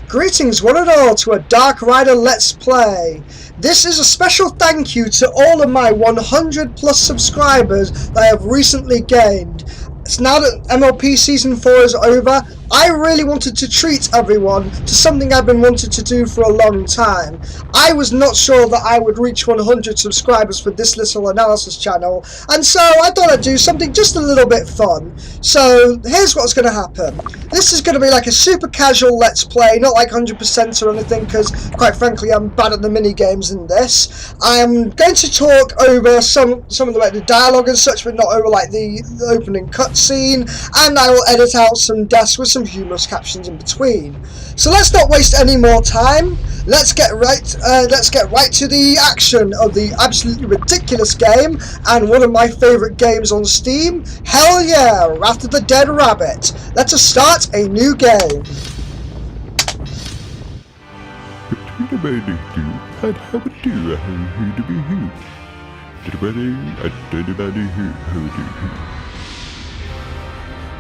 Greetings one and all to a Dark Rider Let's Play. This is a special thank you to all of my 100 plus subscribers that I have recently gained. It's now that MLP Season 4 is over, I really wanted to treat everyone to something I've been wanting to do for a long time. I was not sure that I would reach 100 subscribers for this little analysis channel, and so I thought I'd do something just a little bit fun. So here's what's going to happen. This is going to be like a super casual Let's Play, not like 100% or anything, because quite frankly I'm bad at the mini games in this. I'm going to talk over some of the dialogue and such, but not over like the opening cutscene, and I will edit out some deaths with some humorous captions in between. So let's not waste any more time. Let's get right to the action of the absolutely ridiculous game and one of my favourite games on Steam. Hell yeah, Wrath of the Dead Rabbit. Let us start a new game.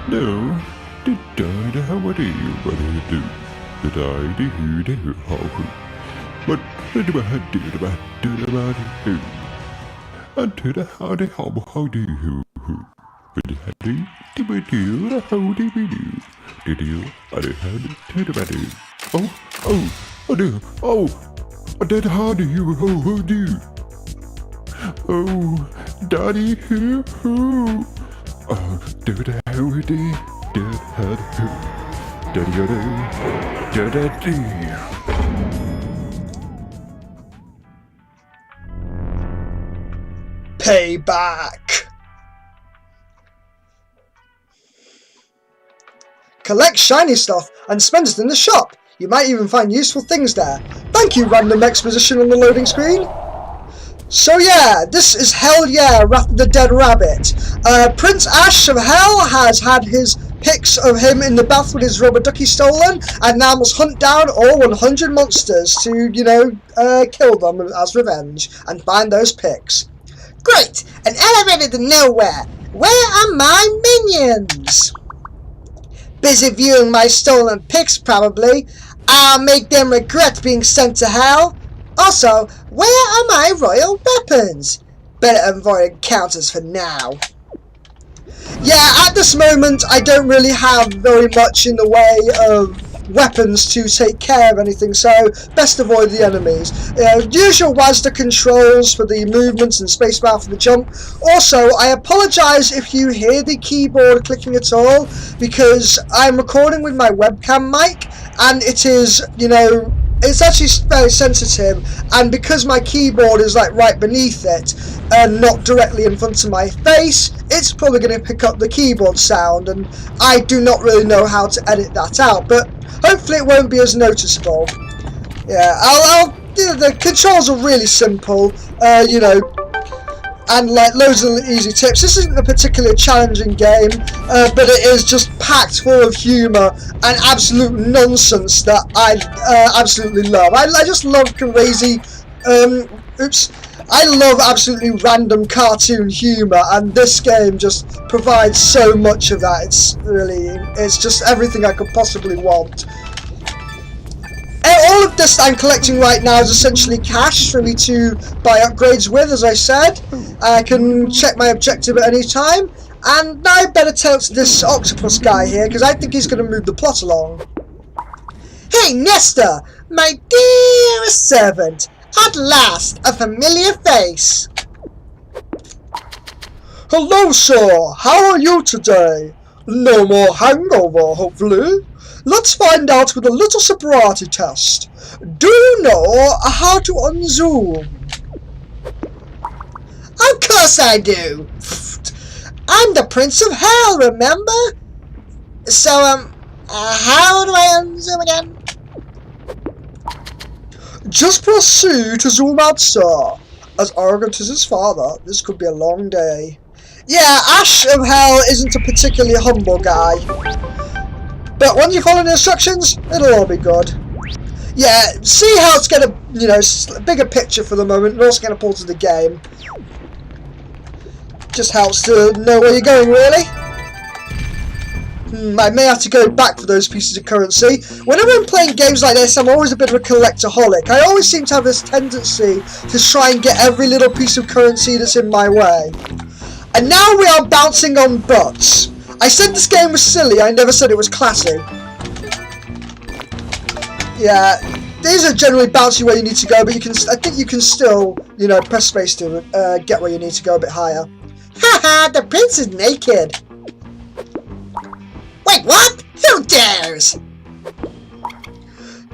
No, the died how what do you do? The died who do how who. But the bad do the bad do the bad who. And to the how do who. But the had do the do the how do we do. Did you I had to the bad. Oh do that how do you who do. Oh daddy who. Oh, do the how do Payback. Collect shiny stuff and spend it in the shop. You might even find useful things there. Thank you, random exposition on the loading screen. So yeah, this is Hell Yeah, Wrath of the Dead Rabbit. Prince Ash of Hell has had his pics of him in the bath with his rubber ducky stolen, and now must hunt down all 100 monsters to, kill them as revenge, and find those pics. Great! An elevator to nowhere! Where are my minions? Busy viewing my stolen pics, probably. I'll make them regret being sent to hell. Also, where are my royal weapons? Better avoid encounters for now. Yeah, at this moment I don't really have very much in the way of weapons to take care of anything, so best avoid the enemies. Usual WASD controls for the movements and spacebar for the jump. Also, I apologise if you hear the keyboard clicking at all, because I'm recording with my webcam mic, and it is, it's actually very sensitive, and because my keyboard is like right beneath it and not directly in front of my face, it's probably going to pick up the keyboard sound, and I do not really know how to edit that out, but hopefully it won't be as noticeable. Yeah, the controls are really simple, and like loads of easy tips. This isn't a particularly challenging game, but it is just packed full of humour and absolute nonsense that I absolutely love. I just love crazy, I love absolutely random cartoon humour, and this game just provides so much of that. It's just everything I could possibly want. All of this I'm collecting right now is essentially cash for me to buy upgrades with, as I said. I can check my objective at any time, and now I better tell this octopus guy here, because I think he's going to move the plot along. Hey Nesta, my dearest servant, at last a familiar face. Hello sir, how are you today? No more hangover, hopefully. Let's find out with a little sobriety test. Do you know how to unzoom? Of course I do. I'm the Prince of Hell, remember? So, how do I unzoom again? Just press C to zoom out, sir. As arrogant as his father, this could be a long day. Yeah, Ash of Hell isn't a particularly humble guy. But when you follow the instructions, it'll all be good. Yeah, see how it's get a bigger picture for the moment, and also get a pull to the game. Just helps to know where you're going, really. I may have to go back for those pieces of currency. Whenever I'm playing games like this, I'm always a bit of a collectaholic. I always seem to have this tendency to try and get every little piece of currency that's in my way. And now we are bouncing on butts. I said this game was silly, I never said it was classy. Yeah, these are generally bouncy where you need to go, but I think you can still, you know, press space to get where you need to go a bit higher. Haha, the prince is naked. Wait, what? Who dares?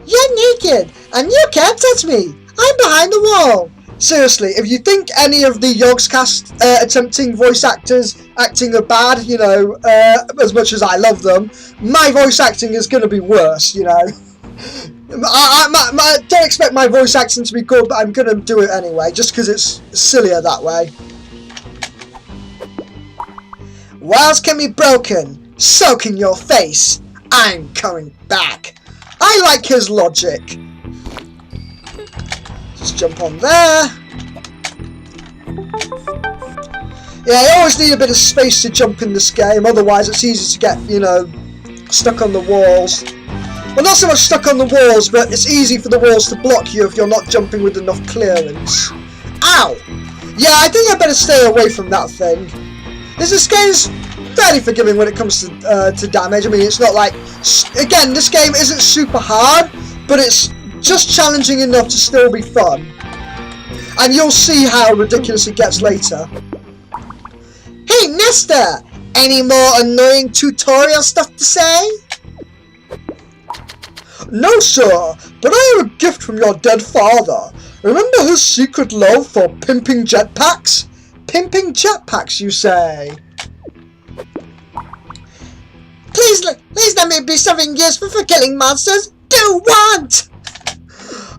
You're naked, and you can't touch me. I'm behind the wall. Seriously, if you think any of the Yogscast attempting voice actors acting are bad, you know, as much as I love them, my voice acting is going to be worse, you know. I don't expect my voice acting to be good, but I'm going to do it anyway, just because it's sillier that way. Walls can be broken, so can your face. I'm coming back. I like his logic. Just jump on there. Yeah, I always need a bit of space to jump in this game, otherwise it's easy to get, you know, stuck on the walls. Well, not so much stuck on the walls, but it's easy for the walls to block you if you're not jumping with enough clearance. Ow! Yeah, I think I better stay away from that thing. This game's fairly forgiving when it comes to damage. I mean, it's not like... Again, this game isn't super hard, but it's just challenging enough to still be fun. And you'll see how ridiculous it gets later. Hey, Nesta! Any more annoying tutorial stuff to say? No, sir, but I have a gift from your dead father. Remember his secret love for pimping jetpacks? Pimping jetpacks, you say? Please let me be something useful for killing monsters. Do want!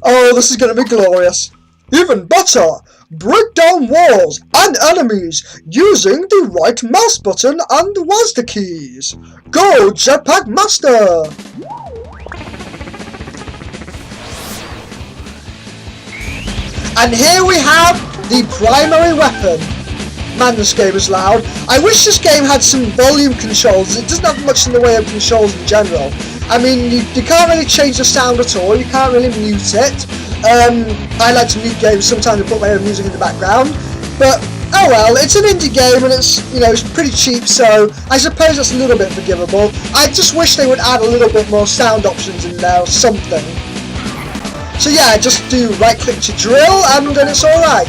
Oh, this is going to be glorious. Even better, break down walls and enemies using the right mouse button and WASD keys. Go, Jetpack Master! And here we have the primary weapon. Man, this game is loud. I wish this game had some volume controls. It doesn't have much in the way of controls in general. I mean, you can't really change the sound at all. You can't really mute it. I like to mute games sometimes and put my own music in the background. But, oh well, it's an indie game and it's, you know, it's pretty cheap, so I suppose it's a little bit forgivable. I just wish they would add a little bit more sound options in there or something. So yeah, just do right click to drill and then it's alright.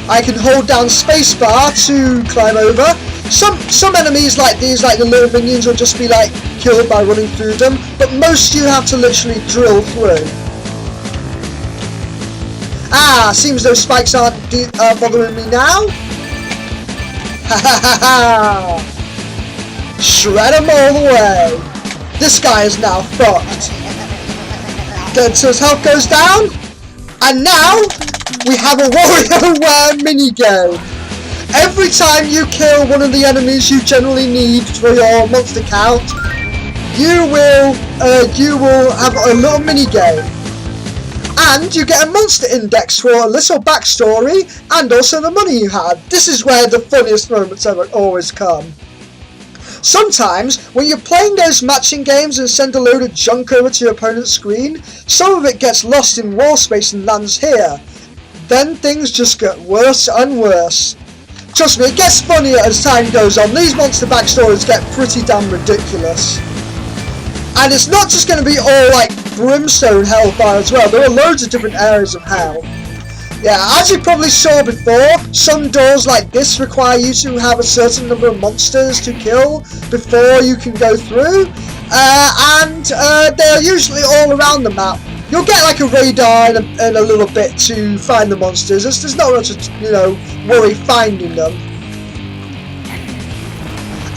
I can hold down spacebar to climb over. Some enemies like these, like the little minions, will just be like killed by running through them, but most you have to literally drill through. Ah, seems those spikes aren't bothering me now. Ha ha ha ha! Shred them all the way. This guy is now fucked. Good, so his health goes down, and now we have a WarioWare minigame. Every time you kill one of the enemies you generally need for your monster count, you will have a little minigame. And you get a monster index for a little backstory and also the money you had. This is where the funniest moments ever always come. Sometimes, when you're playing those matching games and send a load of junk over to your opponent's screen, some of it gets lost in wall space and lands here. Then things just get worse and worse. Trust me, it gets funnier as time goes on. These monster backstories get pretty damn ridiculous. And it's not just going to be all like brimstone hellfire as well. There are loads of different areas of hell. Yeah, as you probably saw before, some doors like this require you to have a certain number of monsters to kill before you can go through, and they're usually all around the map. You'll get like a radar in a little bit to find the monsters. There's not much to, you know, worry finding them.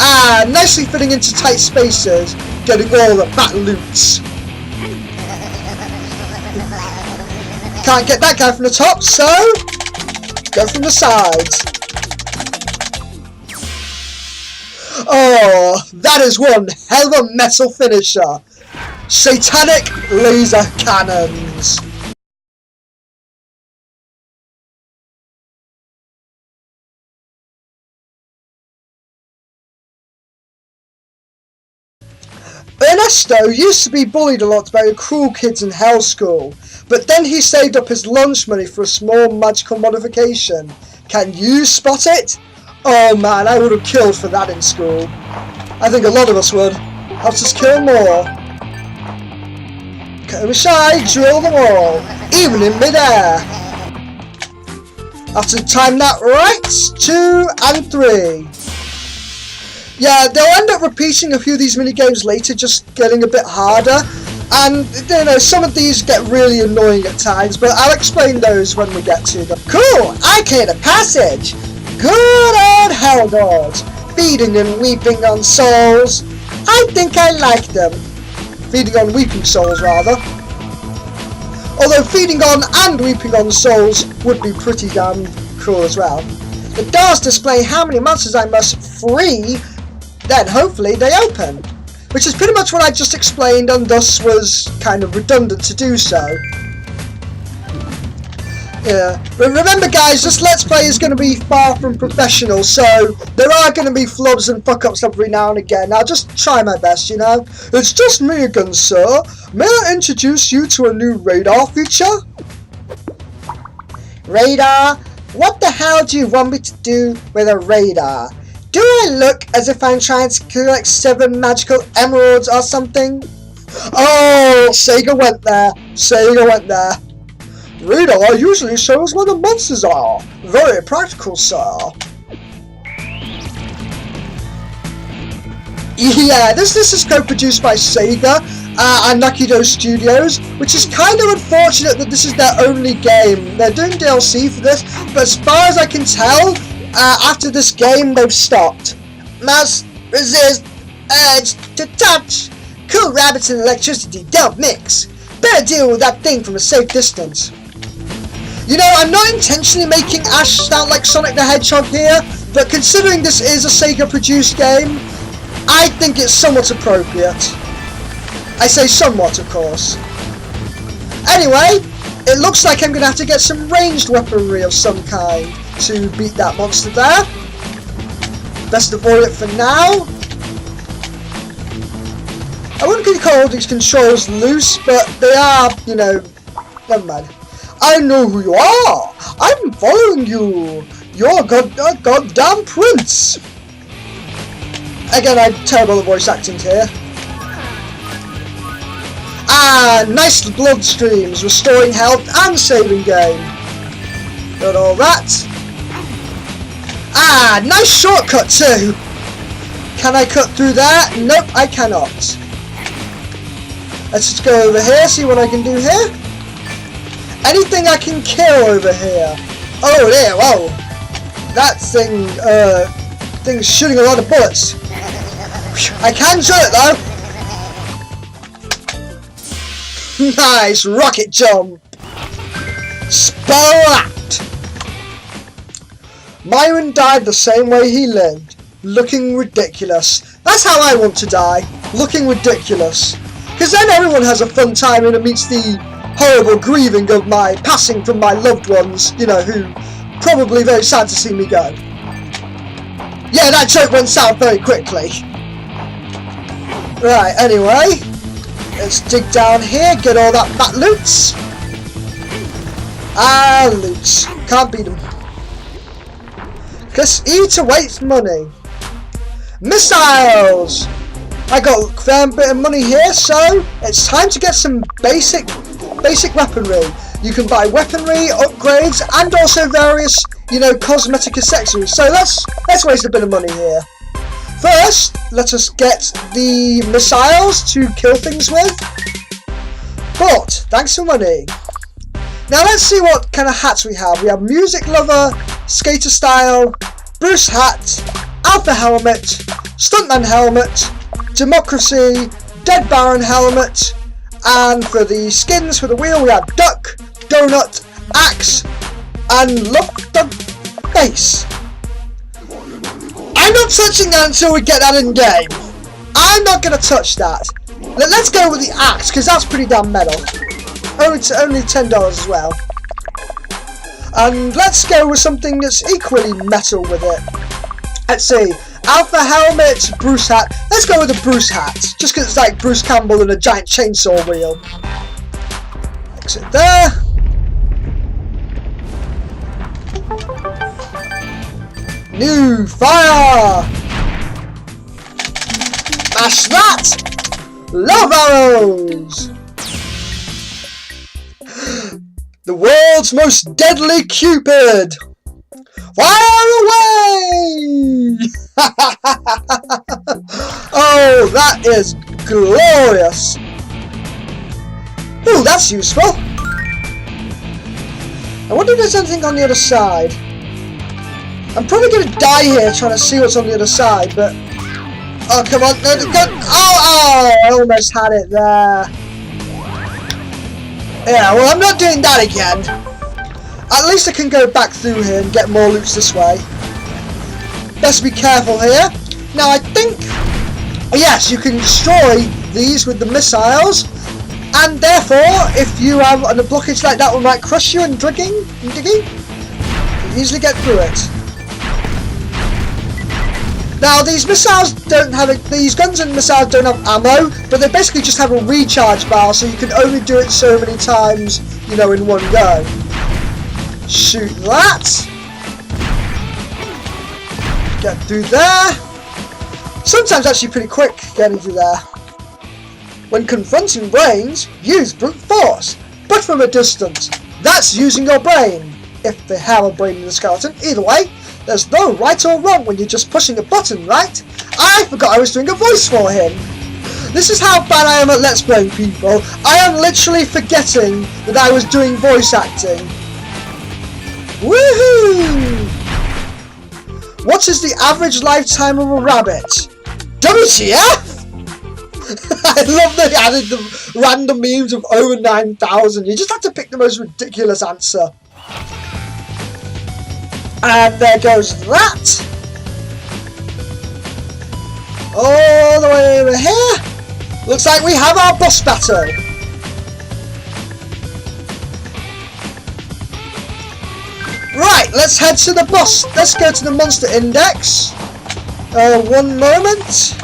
Ah, nicely fitting into tight spaces, getting all the fat loots. Can't get that guy from the top, so go from the sides. Oh, that is one hell of a metal finisher. Satanic laser cannons. Ernesto used to be bullied a lot by cruel kids in Hell School, but then he saved up his lunch money for a small magical modification. Can you spot it? Oh man, I would have killed for that in school. I think a lot of us would. Helps us kill more. Come shy, drill them all, even in midair. Have to time that right. 2 and 3. Yeah, they'll end up repeating a few of these mini games later, just getting a bit harder. And, you know, some of these get really annoying at times, but I'll explain those when we get to them. Cool! I cleared a passage! Good old Hell Dogs! Feeding and weeping on souls. I think I like them. Feeding on weeping souls, rather. Although feeding on and weeping on souls would be pretty damn cool as well. The doors display how many monsters I must free, then hopefully they open. Which is pretty much what I just explained, and thus was kind of redundant to do so. Yeah, but remember guys, this Let's Play is going to be far from professional, so there are going to be flubs and fuck-ups every now and again. I'll just try my best, you know. It's just me again, sir. May I introduce you to a new radar feature? Radar? What the hell do you want me to do with a radar? Do I look as if I'm trying to collect 7 magical emeralds or something? Oh, Sega went there. Sega went there. Radar usually shows where the monsters are. Very practical, sir. Yeah, this is co-produced by Sega and Nakido Studios, which is kind of unfortunate that this is their only game. They're doing DLC for this, but as far as I can tell, after this game, they've stopped. Must resist urge to touch. Cool rabbits and electricity don't mix. Better deal with that thing from a safe distance. You know, I'm not intentionally making Ash sound like Sonic the Hedgehog here, but considering this is a Sega-produced game, I think it's somewhat appropriate. I say somewhat, of course. Anyway, it looks like I'm going to have to get some ranged weaponry of some kind to beat that monster there. Best avoid it for now. I wouldn't call these controls loose, but they are, you know, never mind. I know who you are. I'm following you. You're a goddamn prince. Again, I'm terrible at voice acting here. Ah, nice blood streams, restoring health and saving game. Got all that. Ah, nice shortcut too. Can I cut through that? Nope, I cannot. Let's just go over here, see what I can do here. Anything I can kill over here. Oh there, whoa. That thing's shooting a lot of bullets. I can shoot it though. Nice rocket jump. Splat. Myron died the same way he lived, looking ridiculous. That's how I want to die, looking ridiculous. Because then everyone has a fun time and it meets the horrible grieving of my passing from my loved ones, you know, who probably very sad to see me go. Yeah, that joke went south very quickly. Right, anyway, let's dig down here, get all that fat loots. Ah, loots. Can't beat them. Because eat awaits money. Missiles! I got a fair bit of money here, so it's time to get some basic weaponry. You can buy weaponry, upgrades, and also various, you know, cosmetic accessories. So let's waste a bit of money here. First, let us get the missiles to kill things with. But thanks for money. Now let's see what kind of hats we have. We have Music Lover, Skater Style, Bruce Hat, Alpha Helmet, Stuntman Helmet, Democracy, Dead Baron Helmet, and for the skins for the wheel we have Duck, Donut, Axe, and look the face. I'm not touching that until we get that in game. I'm not going to touch that. Let's go with the Axe, because that's pretty damn metal. Only $10 as well. And let's go with something that's equally metal with it. Let's see. Alpha helmet, Bruce hat. Let's go with the Bruce hat, just because it's like Bruce Campbell and a giant chainsaw wheel. Exit there. New fire! Mash that! Love arrows! The world's most deadly Cupid! Fire away! Oh, that is glorious! Ooh, that's useful! I wonder if there's anything on the other side. I'm probably going to die here trying to see what's on the other side, but... Oh, come on. No, oh, I almost had it there. Yeah, well, I'm not doing that again. At least I can go back through here and get more loots this way. Best be careful here. Now, I think... Yes, you can destroy these with the missiles. And therefore, if you have a blockage like that, one might crush you and digging, you can easily get through it. Now, these missiles don't have these guns and missiles don't have ammo, but they basically just have a recharge bar, so you can only do it so many times, you know, in one go. Shoot that. Get through there. Sometimes actually pretty quick getting through there. When confronting brains, use brute force, but from a distance. That's using your brain, if they have a brain in the skeleton. Either way, there's no right or wrong when you're just pushing a button, right? I forgot I was doing a voice for him. This is how bad I am at Let's Play, people. I am literally forgetting that I was doing voice acting. Woohoo! What is the average lifetime of a rabbit? WTF? I love that they added the random memes of over 9,000. You just have to pick the most ridiculous answer. And there goes that. All the way over here. Looks like we have our boss battle. Right, let's head to the boss. Let's go to the monster index. One moment.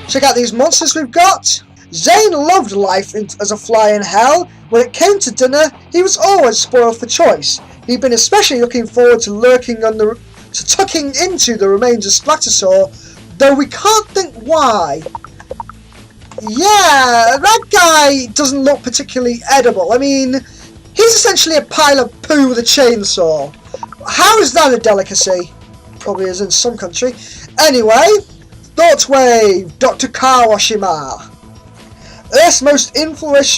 Check out these monsters we've got. Zane loved life as a fly in hell. When it came to dinner, he was always spoiled for choice. He'd been especially looking forward to tucking into the remains of Splattersaur, though we can't think why. Yeah, that guy doesn't look particularly edible. I mean, he's essentially a pile of poo with a chainsaw. How is that a delicacy? Probably is in some country. Anyway, Thought Wave, Dr. Kawashima. Earth's most infamous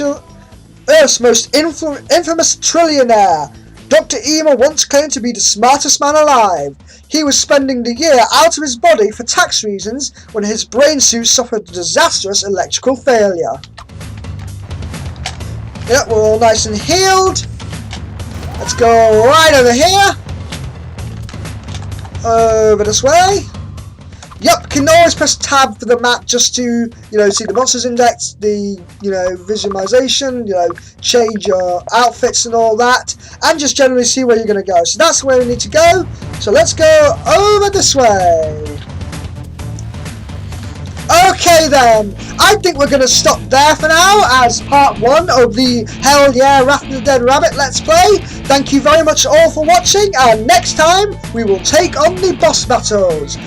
trillionaire. Dr. Ema once claimed to be the smartest man alive. He was spending the year out of his body for tax reasons when his brain suit suffered a disastrous electrical failure. Yep, we're all nice and healed. Let's go right over here. Over this way. Yep, can always press tab for the map just to, see the monsters index, the, visualization, change your outfits and all that, and just generally see where you're going to go. So that's where we need to go. So let's go over this way. Okay then, I think we're going to stop there for now as part 1 of the Hell Yeah Wrath of the Dead Rabbit Let's Play. Thank you very much all for watching, and next time we will take on the boss battles.